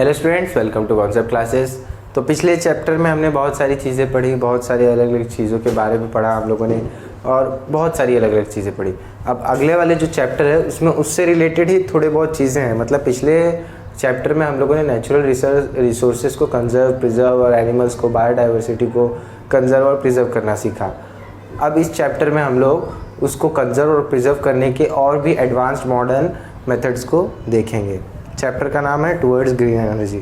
Hello students, welcome to concept classes. तो पिछले chapter में हमने बहुत सारी चीज़ें पढ़ी, बहुत सारी अलग अलग चीज़ों के बारे में पढ़ा हम लोगों ने, और बहुत सारी अलग अलग चीज़ें पढ़ी। अब अगले वाले जो चैप्टर है उसमें उससे रिलेटेड ही थोड़े बहुत चीज़ें हैं। मतलब पिछले चैप्टर में हम लोगों ने नेचुरल रिसोर्सेज को कंजर्व, प्रिजर्व और एनिमल्स को, बायोडाइवर्सिटी को कंजर्व और प्रिजर्व करना सीखा। अब इस चैप्टर में हम लोग उसको कंजर्व और प्रिजर्व करने के और भी एडवांस्ड मॉडर्न मेथड्स को देखेंगे। चैप्टर का नाम है टुवर्ड्स ग्रीन एनर्जी।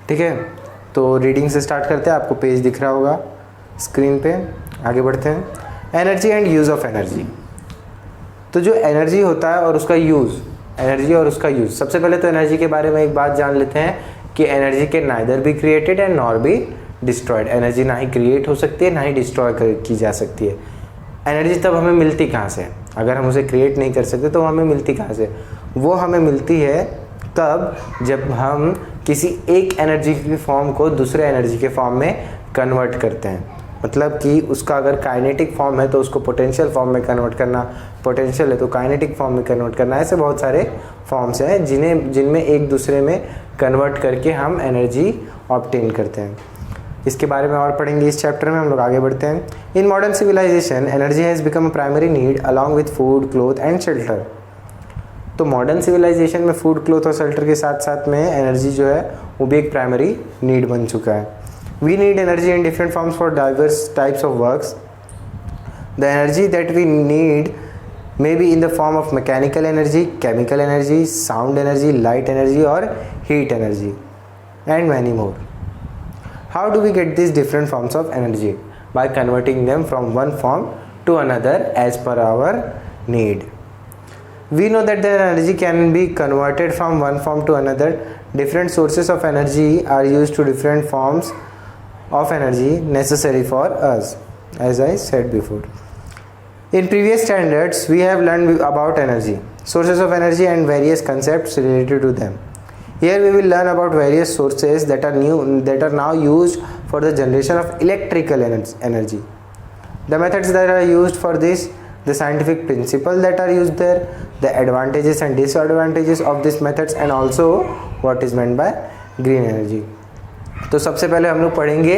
ठीक है, तो रीडिंग से स्टार्ट करते हैं। आपको पेज दिख रहा होगा स्क्रीन पे। आगे बढ़ते हैं। Energy and use of energy. तो जो एनर्जी होता है और उसका यूज़, एनर्जी और उसका यूज़, सबसे पहले तो एनर्जी के बारे में एक बात जान लेते हैं कि एनर्जी के neither be created and nor be destroyed. Energy ना ही क्रिएट हो सकती है ना ही डिस्ट्रॉय की जा सकती है। एनर्जी तब हमें मिलती कहाँ से? अगर हम उसे क्रिएट नहीं कर सकते तो हमें मिलती कहाँ से? वो हमें मिलती है तब जब हम किसी एक एनर्जी की फॉर्म को दूसरे एनर्जी के फॉर्म में कन्वर्ट करते हैं। मतलब कि उसका अगर काइनेटिक फॉर्म है तो उसको पोटेंशियल फॉर्म में कन्वर्ट करना, पोटेंशियल है तो काइनेटिक फॉर्म में कन्वर्ट करना। ऐसे बहुत सारे फॉर्म्स हैं जिनमें एक दूसरे में कन्वर्ट करके हम एनर्जी ऑब्टेन करते हैं। इसके बारे में और पढ़ेंगे इस चैप्टर में। हम लोग आगे बढ़ते हैं। In modern civilization energy has become a primary need along with food, cloth and shelter. तो मॉडर्न सिविलाइजेशन में फूड, क्लोथ और शेल्टर के साथ साथ में एनर्जी जो है वो भी एक प्राइमरी नीड बन चुका है। We need energy in different forms for diverse types of works. The energy that we need may be in the form of mechanical energy, chemical energy, sound energy, light energy और heat energy and many more. How do we get these different forms of energy? By converting them from one form to another as per our need. We know that the energy can be converted from one form to another. Different sources of energy are used to different forms of energy necessary for us, as I said before. In previous standards, we have learned about energy, sources of energy and various concepts related to them. Here we will learn about various sources that are now used for the generation of electrical energy. The methods that are used for this, the scientific principles that are used there, the advantages and disadvantages of these methods, and also what is meant by green energy. तो सबसे पहले हम लोग पढ़ेंगे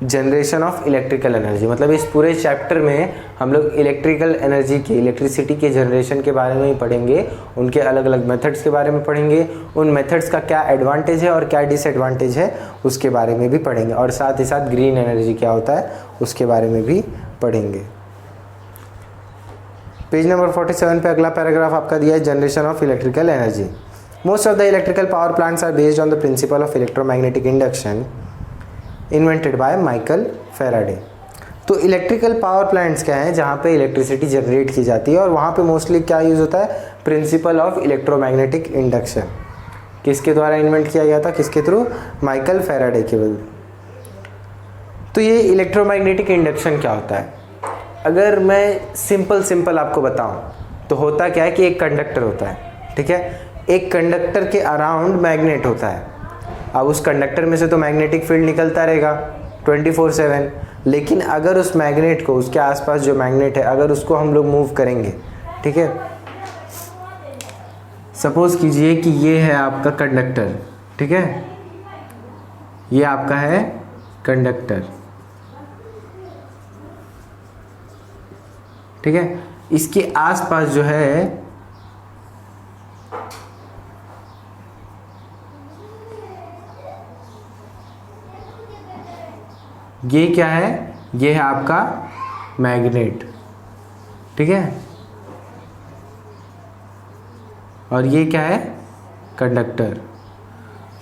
generation of electrical energy. मतलब इस पूरे chapter में हम लोग इलेक्ट्रिकल एनर्जी की, इलेक्ट्रिसिटी के जनरेशन के बारे में ही पढ़ेंगे। उनके अलग अलग मेथड्स के बारे में पढ़ेंगे। उन मेथड्स का क्या एडवांटेज है और क्या डिसएडवांटेज है उसके बारे में भी पढ़ेंगे। और साथ ही साथ ग्रीन एनर्जी क्या होता है उसके बारे में भी पढ़ेंगे। पेज नंबर 47 पे अगला पैराग्राफ आपका दिया है, generation of electrical energy. Most of the electrical power plants are based on the principle of electromagnetic induction invented by Michael Faraday. तो इलेक्ट्रिकल पावर प्लांट्स क्या हैं? जहाँ पे इलेक्ट्रिसिटी जनरेट की जाती है और वहाँ पे मोस्टली क्या यूज़ होता है? Principal of electromagnetic induction. किसके द्वारा इन्वेंट किया गया था? किसके थ्रू? माइकल फैराडे के वजह। तो ये इलेक्ट्रोमैग्नेटिक इंडक्शन क्या होता है? अगर मैं सिंपल आपको बताऊँ तो होता क्या है कि एक कंडक्टर होता है, ठीक है। एक कंडक्टर के अराउंड मैग्नेट होता है। अब उस कंडक्टर में से तो मैग्नेटिक फील्ड निकलता रहेगा 24/7। लेकिन अगर उस मैग्नेट को, उसके आसपास जो मैग्नेट है, अगर उसको हम लोग मूव करेंगे, ठीक है, सपोज कीजिए कि ये है आपका कंडक्टर, ठीक है, ये आपका है कंडक्टर, ठीक है। इसके आसपास जो है ये क्या है? ये है आपका मैग्नेट, ठीक है। और ये क्या है? कंडक्टर।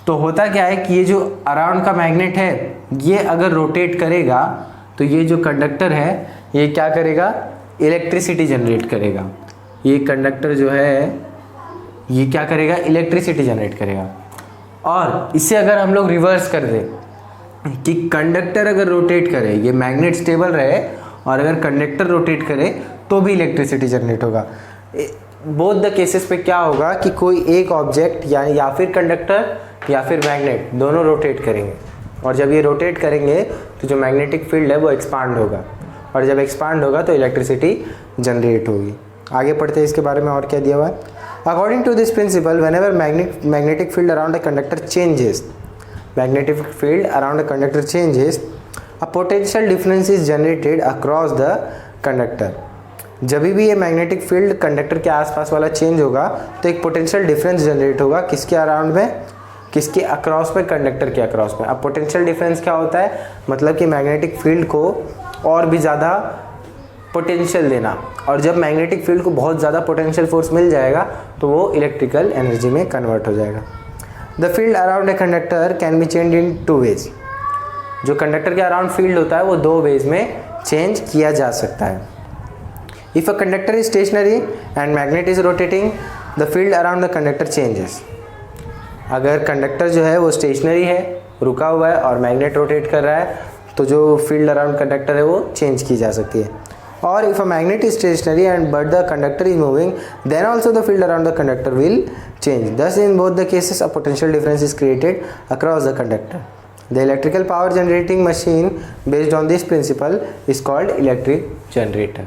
तो होता क्या है कि ये जो अराउंड का मैग्नेट है ये अगर रोटेट करेगा तो ये जो कंडक्टर है ये क्या करेगा? इलेक्ट्रिसिटी जनरेट करेगा। ये कंडक्टर जो है ये क्या करेगा? इलेक्ट्रिसिटी जनरेट करेगा। और इसे अगर हम लोग रिवर्स कर दें कि कंडक्टर अगर रोटेट करे, ये मैग्नेट स्टेबल रहे, और अगर कंडक्टर रोटेट करे तो भी इलेक्ट्रिसिटी जनरेट होगा। बोथ द केसेस पे क्या होगा कि कोई एक ऑब्जेक्ट या फिर कंडक्टर या फिर मैग्नेट दोनों रोटेट करेंगे, और जब ये रोटेट करेंगे तो जो मैग्नेटिक फील्ड है वो एक्सपांड होगा, और जब एक्सपांड होगा तो इलेक्ट्रिसिटी जनरेट होगी। आगे पढ़ते हैं इसके बारे में और क्या दिया हुआ है। According to this principle, whenever magnetic field around a conductor changes, a potential difference is generated across the conductor. जब भी ये मैग्नेटिक फील्ड कंडक्टर के आसपास वाला चेंज होगा तो एक पोटेंशियल डिफरेंस जनरेट होगा किसके अराउंड में, किसके अक्रॉस में, कंडक्टर के अक्रॉस में। अब पोटेंशियल डिफरेंस क्या होता है, मतलब कि मैग्नेटिक फील्ड को और भी ज़्यादा पोटेंशियल देना, और जब मैग्नेटिक फील्ड को बहुत ज़्यादा पोटेंशियल फोर्स मिल जाएगा तो वो इलेक्ट्रिकल एनर्जी में कन्वर्ट हो जाएगा। The field around a conductor can be change in 2 ways. जो कंडक्टर के अराउंड फील्ड होता है वो 2 वेज में चेंज किया जा सकता है। If a conductor is stationary and magnet is rotating, the field around the conductor changes. अगर कंडक्टर जो है वो स्टेशनरी है, रुका हुआ है, और मैग्नेट रोटेट कर रहा है, तो जो फील्ड अराउंड कंडक्टर है वो चेंज की जा सकती है। और if a magnet is stationary and but the conductor is moving, then also the field around the conductor will change. Thus in both the cases a potential difference is created across the conductor. The electrical power generating machine based on this principle is called electric generator.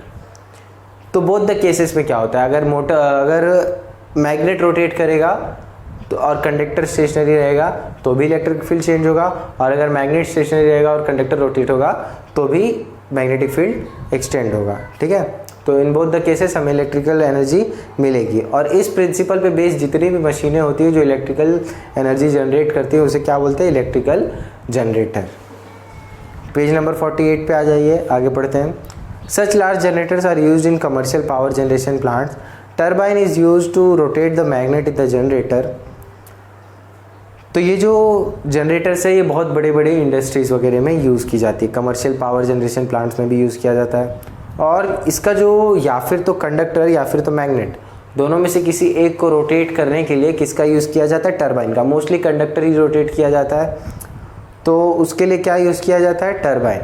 तो both the cases में क्या होता है, अगर magnet rotate करेगा तो और conductor stationery रहेगा तो भी इलेक्ट्रिक फील्ड चेंज होगा, और अगर मैग्नेट स्टेशनरी रहेगा और कंडक्टर रोटेट होगा तो भी मैग्नेटिक फील्ड एक्सटेंड होगा। ठीक है, तो इन बोथ द केसेस हमें इलेक्ट्रिकल एनर्जी मिलेगी। और इस प्रिंसिपल पे बेस्ड जितनी भी मशीनें होती है जो इलेक्ट्रिकल एनर्जी जनरेट करती है उसे क्या बोलते हैं, इलेक्ट्रिकल जनरेटर। पेज नंबर 48 पे आ जाइए, आगे पढ़ते हैं। Such large generators are used in commercial power generation plants. Turbine is used to rotate the magnet in the generator. तो ये जो जनरेटर्स है ये बहुत बड़े बड़े इंडस्ट्रीज़ वगैरह में यूज़ की जाती है, कमर्शियल पावर जनरेशन प्लांट्स में भी यूज़ किया जाता है। और इसका जो या फिर तो कंडक्टर या फिर तो मैग्नेट, दोनों में से किसी एक को रोटेट करने के लिए किसका यूज़ किया जाता है, टरबाइन का। मोस्टली कंडक्टर ही रोटेट किया जाता है, तो उसके लिए क्या यूज़ किया जाता है, turbine.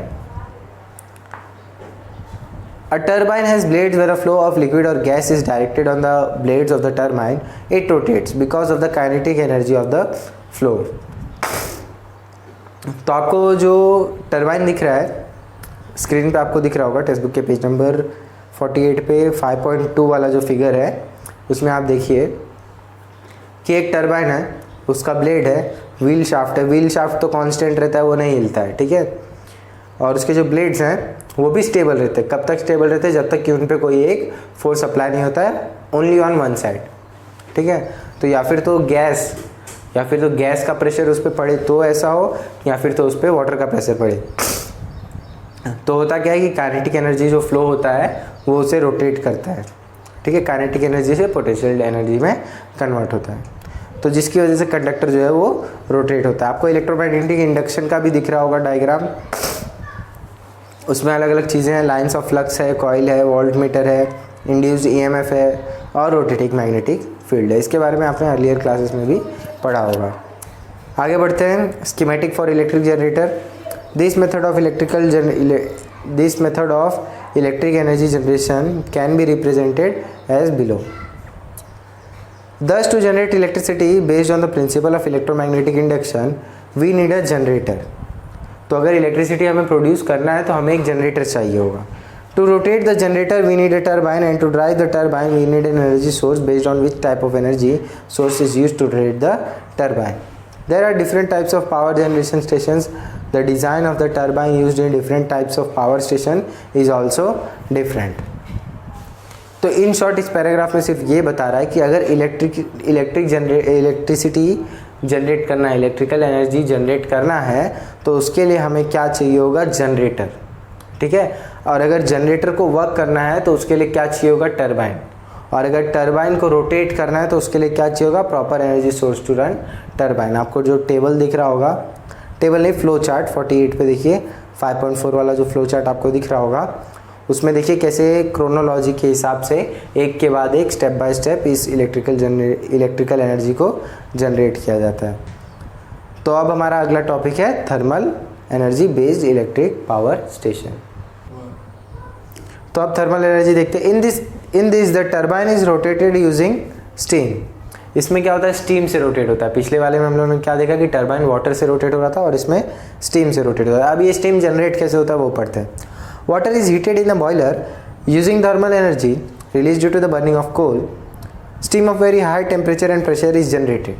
A turbine has blades where a flow of liquid or gas is directed on the blades of the turbine. It rotates because of the kinetic energy of the flow. तो आपको जो turbine दिख रहा है screen पे, आपको दिख रहा होगा टेक्स्ट बुक के पेज नंबर 48 पे 5.2 वाला जो फिगर है उसमें आप देखिए कि एक टरबाइन है, उसका ब्लेड है, व्हील शाफ्ट है। व्हील शाफ्ट तो कांस्टेंट रहता है, वो नहीं हिलता है, ठीक है। और उसके जो ब्लेड्स हैं वो भी स्टेबल रहते हैं। कब तक स्टेबल रहते हैं, जब तक कि उन पे कोई एक फोर्स अप्लाई नहीं होता है, ओनली ऑन वन साइड, ठीक है। तो या फिर तो गैस का प्रेशर उस पर पड़े तो ऐसा हो, या फिर तो उस पर वाटर का प्रेशर पड़े। तो होता क्या है कि काइनेटिक एनर्जी जो फ्लो होता है वो उसे रोटेट करता है, ठीक है। काइनेटिक एनर्जी से पोटेंशियल एनर्जी में कन्वर्ट होता है, तो जिसकी वजह से कंडक्टर जो है वो रोटेट होता है। आपको इलेक्ट्रोमैग्नेटिक इंडक्शन का भी दिख रहा होगा डायग्राम, उसमें अलग अलग चीज़ें हैं, लाइन्स ऑफ फ्लक्स है, कॉइल है, वोल्ट मीटर है, इंड्यूस्ड ईएमएफ है और रोटेटिंग मैग्नेटिक फील्ड है। इसके बारे में आपने अर्लियर क्लासेस में भी पढ़ा होगा। आगे बढ़ते हैं, schematic for electric generator. This method of electric energy generation can be represented as below. Thus to generate electricity based on the principle of electromagnetic induction, we need a generator. तो अगर electricity हमें produce करना है तो हमें एक generator चाहिए होगा। To rotate the generator we need a turbine, and to drive the turbine we need an energy source based on which type of energy source is used to rotate the turbine. There are different types of power generation stations. The design of the turbine used in different types of power station is also different. तो in short इस paragraph में सिर्फ ये बता रहा है कि अगर इलेक्ट्रिसिटी जनरेट करना है, इलेक्ट्रिकल एनर्जी जनरेट करना है, तो उसके लिए हमें क्या चाहिए होगा, जनरेटर, ठीक है। और अगर जनरेटर को वर्क करना है तो उसके लिए क्या चाहिए होगा, टरबाइन। और अगर टरबाइन को रोटेट करना है तो उसके लिए क्या चाहिए होगा, proper energy source to run turbine. आपको जो टेबल दिख रहा होगा, टेबल नहीं, फ्लो चार्ट 48 पे देखिए, 5.4 वाला जो फ्लो चार्ट आपको दिख रहा होगा, उसमें देखिए कैसे क्रोनोलॉजी के हिसाब से एक के बाद एक स्टेप बाय स्टेप इस इलेक्ट्रिकल एनर्जी को जनरेट किया जाता है। तो अब हमारा अगला टॉपिक है thermal energy based electric power station. तो अब थर्मल एनर्जी देखते हैं। In this the turbine is rotated using steam. इसमें क्या होता है, स्टीम से रोटेट होता है। पिछले वाले में हम लोगों ने क्या देखा कि टरबाइन वाटर से रोटेट हो रहा था और इसमें स्टीम से रोटेट हो रहा है। अब ये स्टीम जनरेट कैसे होता है वो पढ़ते हैं। Water is heated in a boiler using thermal energy released due to the burning of coal. Steam of very high temperature and pressure is generated.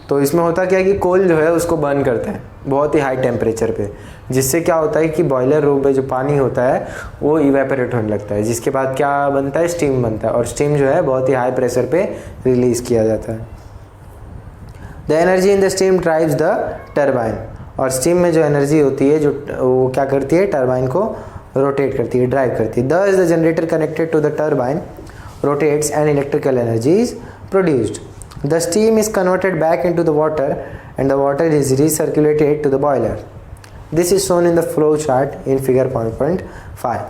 तो इसमें होता क्या है कि कोल जो है उसको बर्न करते हैं बहुत ही हाई टेम्परेचर पे, जिससे क्या होता है कि बॉयलर रूम में जो पानी होता है वो इवेपोरेट होने लगता है, जिसके बाद क्या बनता है, स्टीम बनता है, और स्टीम जो है बहुत ही हाई प्रेशर पे रिलीज़ किया जाता है। The energy in the steam drives the turbine, और स्टीम में जो एनर्जी होती है जो वो क्या करती है, टरबाइन को रोटेट करती है, ड्राइव करती है। Thus the generator connected to the turbine rotates and electrical energy is produced. The steam is converted back into the water and the water is recirculated to the boiler. This is shown in the flow chart in figure 5.5.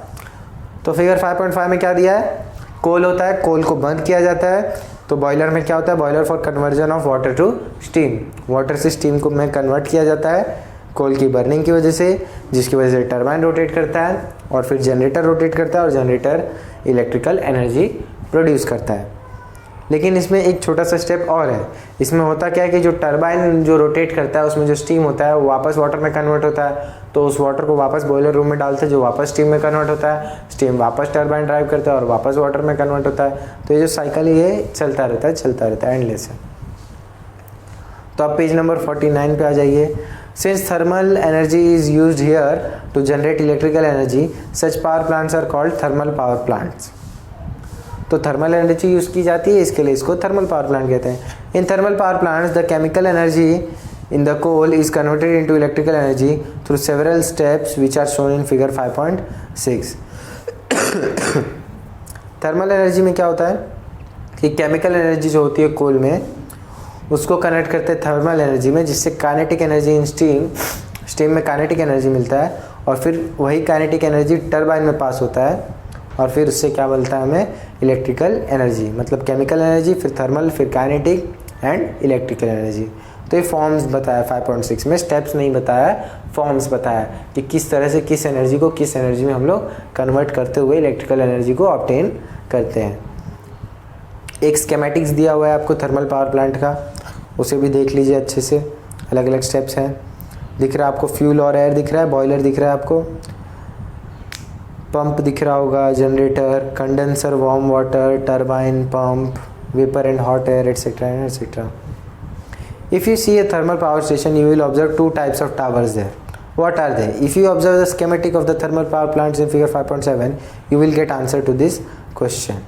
तो figure 5.5 में क्या दिया है, कोल होता है, कोल को बंद किया जाता है, तो बॉयलर में क्या होता है, boiler for conversion of water to steam, water से स्टीम को में कन्वर्ट किया जाता है कोल की बर्निंग की वजह से, जिसकी वजह से टरबाइन रोटेट करता है और फिर जनरेटर रोटेट करता है और जनरेटर इलेक्ट्रिकल एनर्जी प्रोड्यूस करता है। लेकिन इसमें एक छोटा सा स्टेप और है, इसमें होता क्या है कि जो टरबाइन जो रोटेट करता है उसमें जो स्टीम होता है वो वापस वाटर में कन्वर्ट होता है, तो उस वाटर को वापस बॉयलर रूम में डालते हैं जो वापस स्टीम में कन्वर्ट होता है, स्टीम वापस टरबाइन ड्राइव करता है और वापस वाटर में कन्वर्ट होता है। तो ये जो साइकिल ये चलता रहता है एंडलेस है। तो आप पेज नंबर 49 पे आ जाइए। Since thermal energy is used here to generate electrical energy, such power plants are called thermal power plants. तो थर्मल एनर्जी यूज़ की जाती है, इसके लिए इसको थर्मल पावर प्लांट कहते हैं। In thermal power plants the chemical energy in the coal is converted into electrical energy through several steps which are shown in figure 5.6। Thermal energy में क्या होता है कि केमिकल एनर्जी जो होती है कोल में उसको कनेक्ट करते हैं थर्मल एनर्जी में, जिससे काइनेटिक एनर्जी इन स्टीम में काइनेटिक एनर्जी मिलता है और फिर वही काइनेटिक एनर्जी टरबाइन में पास होता है और फिर उससे क्या मिलता है हमें, इलेक्ट्रिकल एनर्जी। मतलब केमिकल एनर्जी, फिर थर्मल, फिर काइनेटिक एंड इलेक्ट्रिकल एनर्जी। तो ये फॉर्म्स बताया 5.6 में, स्टेप्स नहीं बताया, फॉर्म्स बताया कि किस तरह से किस एनर्जी को किस एनर्जी में हम लोग कन्वर्ट करते हुए इलेक्ट्रिकल एनर्जी को ऑब्टेन करते हैं। एक स्केमेटिक्स दिया हुआ है आपको थर्मल पावर प्लांट का, उसे भी देख लीजिए अच्छे से, अलग अलग स्टेप्स हैं। दिख रहा है आपको फ्यूल और एयर दिख रहा है, बॉयलर दिख रहा है आपको, पंप दिख रहा होगा, generator, condenser, warm water, turbine, pump, vapour and hot air, etcetera etcetera. If you see a thermal power station, you will observe two types of towers there. What are they? If you observe the schematic of the thermal power plants in figure 5.7, you will get answer to this question.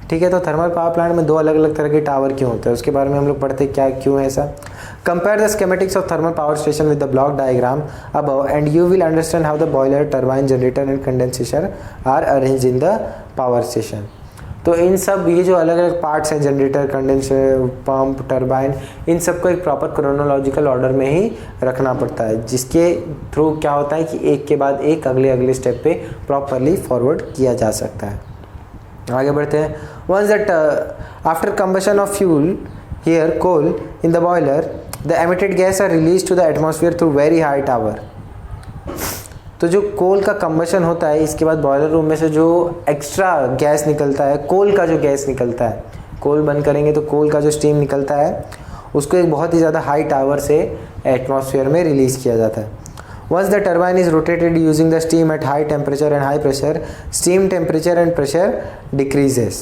ठीक है, तो thermal power plant में दो अलग अलग तरह के tower क्यों होते हैं उसके बारे में हम लोग पढ़ते क्या क्यों है ऐसा। Compare the schematics of thermal power station with the block diagram above and you will understand how the boiler, turbine, generator and condensation are arrange in the power station. तो इन सब ये जो अलग अलग पार्ट्स हैं, जनरेटर, कंडेंसर, पंप, टरबाइन, इन सबको एक प्रॉपर क्रोनोलॉजिकल ऑर्डर में ही रखना पड़ता है, जिसके थ्रू क्या होता है कि एक के बाद एक अगले स्टेप पे प्रॉपरली फॉरवर्ड किया जा सकता है। आगे बढ़ते हैं। Once that after combustion of fuel here coal in the boiler the emitted gas are release to the atmosphere through very high tower. तो जो कोल का कंबशन होता है इसके बाद बॉयलर रूम में से जो एक्स्ट्रा गैस निकलता है, कोल का जो गैस निकलता है, कोल बंद करेंगे तो कोल का जो स्टीम निकलता है उसको एक बहुत ही ज़्यादा हाई टावर से एटमॉस्फेयर में रिलीज़ किया जाता है। Once the turbine is rotated using the steam at high temperature and high pressure, steam temperature and pressure decreases.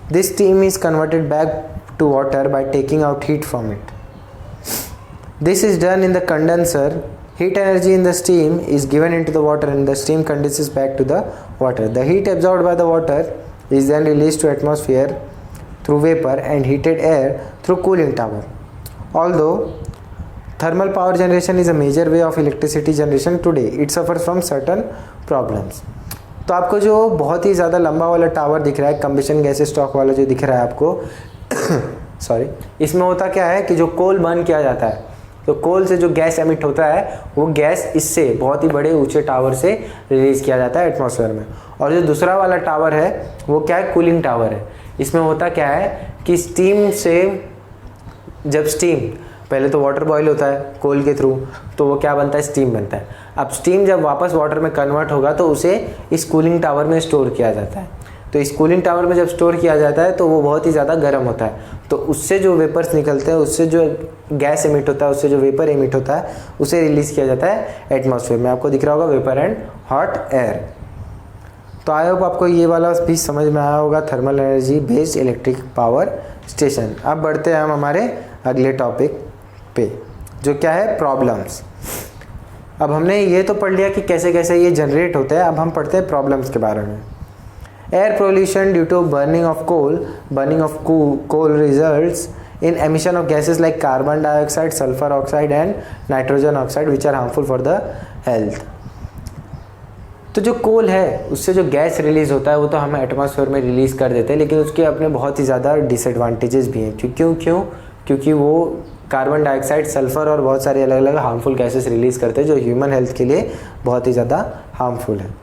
This steam is converted back to water by taking out heat from it. This is done in the condenser. Heat energy in the steam is given into the water and the steam condenses back to the water. The heat absorbed by the water is then released to atmosphere through vapor and heated air through cooling tower. Although thermal power generation is a major way of electricity generation today, it suffers from certain problems. तो आपको जो बहुत ही ज़्यादा लंबा वाला tower दिख रहा है, कम्बशन गैस स्टॉक वाला जो दिख रहा है आपको सॉरी, इसमें होता क्या है कि जो कोल बर्न किया जाता है तो कोल से जो गैस एमिट होता है वो गैस इससे बहुत ही बड़े ऊंचे टावर से रिलीज़ किया जाता है एटमॉस्फेयर में। और जो दूसरा वाला टावर है वो क्या है, कूलिंग टावर है। इसमें होता क्या है कि स्टीम से, जब स्टीम पहले तो वाटर बॉयल होता है कोल के थ्रू, तो वो क्या बनता है, स्टीम बनता है। अब स्टीम जब वापस वाटर में कन्वर्ट होगा तो उसे इस कूलिंग टावर में स्टोर किया जाता है। तो इस कूलिंग टावर में जब स्टोर किया जाता है तो वो बहुत ही ज़्यादा गर्म होता है, तो उससे जो वेपर्स निकलते हैं, उससे जो गैस एमिट होता है, उससे जो वेपर एमिट होता है उसे रिलीज़ किया जाता है एटमॉस्फेयर में। आपको दिख रहा होगा वेपर एंड हॉट एयर। तो आई होप आपको ये वाला भी समझ में आया होगा, thermal energy based electric power station. अब बढ़ते हैं हम हमारे अगले टॉपिक पे, जो क्या है, प्रॉब्लम्स। अब हमने ये तो पढ़ लिया कि कैसे कैसे ये जनरेट होते हैं, अब हम पढ़ते हैं प्रॉब्लम्स के बारे में। Air pollution due to burning of coal results in emission of gases like carbon dioxide, sulfur oxide and nitrogen oxide which are harmful for the health। तो जो कोल है उससे जो गैस रिलीज़ होता है वो तो हम एटमॉस्फेयर में रिलीज़ कर देते हैं, लेकिन उसके अपने बहुत ही ज़्यादा डिसएडवांटेजेस भी हैं। क्योंकि वो कार्बन डाइऑक्साइड, सल्फ़र और बहुत सारे अलग अलग हार्मफुल गैसेस रिलीज़ करते हैं जो ह्यूमन हेल्थ के लिए बहुत ही ज़्यादा हार्मफुल है।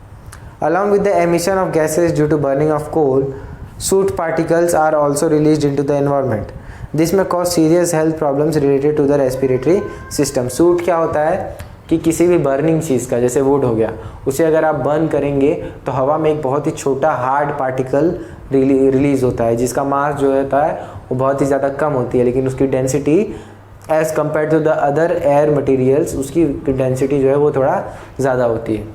Along with the emission of gases due to burning of coal, soot particles are also released into the environment। This may cause serious health problems related to the respiratory system. Soot क्या होता है कि किसी भी burning चीज़ का, जैसे would हो गया, उसे अगर आप बर्न करेंगे तो हवा में एक बहुत ही छोटा हार्ड पार्टिकल रिलीज होता है जिसका मास जो होता है वो बहुत ही ज़्यादा कम होती है, लेकिन उसकी density as compare to the other air materials उसकी डेंसिटी जो है वो थोड़ा ज़्यादा होती है।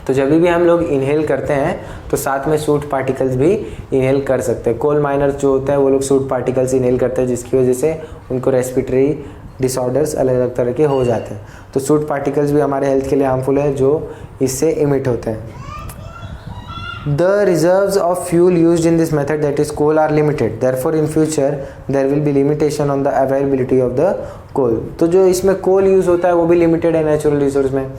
तो जब भी हम लोग इनहेल करते हैं तो साथ में सूट पार्टिकल्स भी इनहेल कर सकते हैं। कोल माइनर्स जो होते हैं वो लोग सूट पार्टिकल्स इनहेल करते हैं, जिसकी वजह से उनको रेस्पिरेटरी डिसऑर्डर्स अलग अलग तरह के हो जाते हैं। तो सूट पार्टिकल्स भी हमारे हेल्थ के लिए हार्मफुल है जो इससे इमिट होते हैं। The reserves of fuel used in this method that is coal are limited, therefore in future there will be limitation on the availability of the coal. तो जो इसमें कोल यूज़ होता है वो भी लिमिटेड है नेचुरल रिसोर्स में,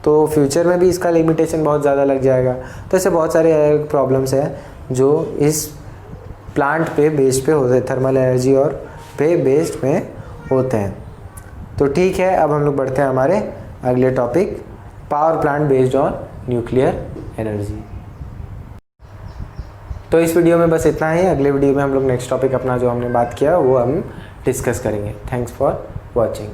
तो फ्यूचर में भी इसका लिमिटेशन बहुत ज़्यादा लग जाएगा। तो ऐसे बहुत सारे प्रॉब्लम्स हैं जो इस प्लांट पे बेस्ड पे होते हैं, थर्मल एनर्जी और पे बेस्ड में होते हैं। तो ठीक है, अब हम लोग बढ़ते हैं हमारे अगले topic, power plant based on nuclear energy. तो इस वीडियो में बस इतना ही। अगले वीडियो में हम लोग नेक्स्ट टॉपिक अपना जो हमने बात किया वो हम डिस्कस करेंगे। Thanks for watching.